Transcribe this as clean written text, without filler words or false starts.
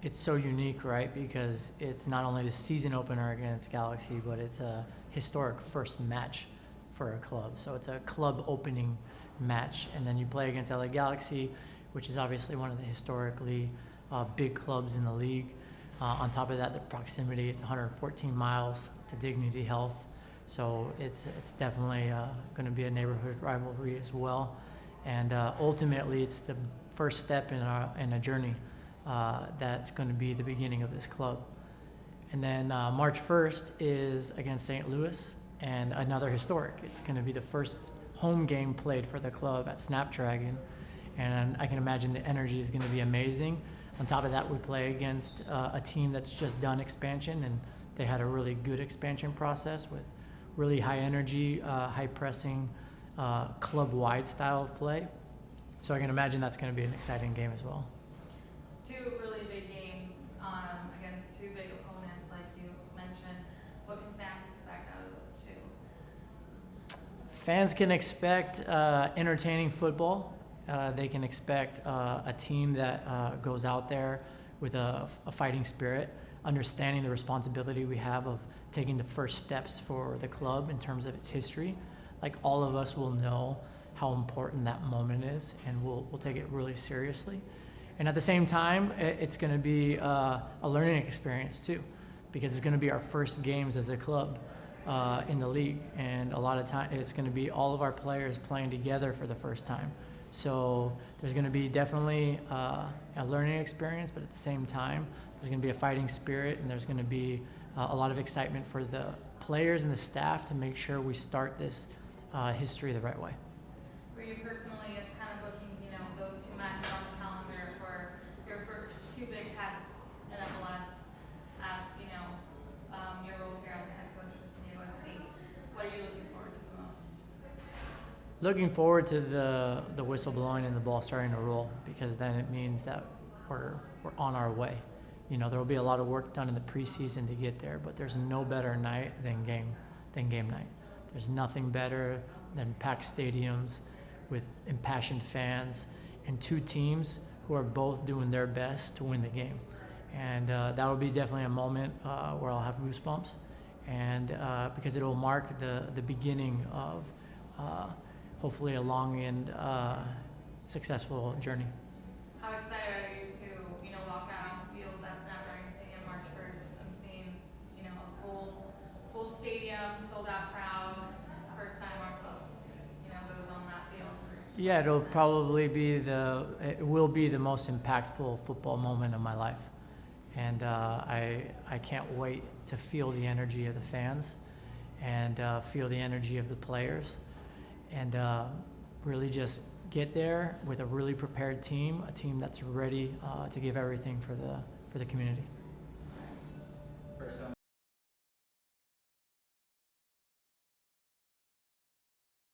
it's so unique, right? Because it's not only the season opener against Galaxy, but it's a historic first match for a club. So it's a club opening match, and then you play against LA Galaxy, which is obviously one of the historically big clubs in the league. On top of that, the proximity, it's 114 miles to Dignity Health. So it's definitely going to be a neighborhood rivalry as well. And ultimately, it's the first step in a journey that's going to be the beginning of this club. And then March 1st is against St. Louis, and another historic. It's going to be the first home game played for the club at Snapdragon, and I can imagine the energy is going to be amazing. On top of that, we play against a team that's just done expansion, and they had a really good expansion process with really high energy, high pressing, club-wide style of play. So I can imagine that's going to be an exciting game as well. It's two really big games against two big opponents, like you mentioned. What can fans expect out of those two? Fans can expect entertaining football. They can expect a team that goes out there with a fighting spirit, understanding the responsibility we have of taking the first steps for the club in terms of its history. Like, all of us will know how important that moment is, and we'll take it really seriously. And at the same time, it's going to be a learning experience too, because it's going to be our first games as a club in the league, and a lot of time it's going to be all of our players playing together for the first time. So there's going to be definitely a learning experience, but at the same time, there's going to be a fighting spirit, and there's going to be a lot of excitement for the players and the staff to make sure we start this history the right way. For you personally, it's kind of looking, those two matches on the calendar for your first two big tests in MLS as, your role here as a head coach for San Diego FC. What are you looking forward to the most? Looking forward to the whistle blowing and the ball starting to roll, because then it means that we're on our way. There will be a lot of work done in the preseason to get there, but there's no better night than game night. There's nothing better than packed stadiums with impassioned fans and two teams who are both doing their best to win the game. And that will be definitely a moment where I'll have goosebumps, and because it will mark the beginning of hopefully a long and successful journey. How excited are you to, walk out on the field at Snapdragon Stadium March 1st and seeing, a full stadium, sold out crowd, first time our club, goes on that field? Yeah, it will be the most impactful football moment of my life, and I can't wait to feel the energy of the fans and feel the energy of the players, and really just get there with a really prepared team, a team that's ready to give everything for the community.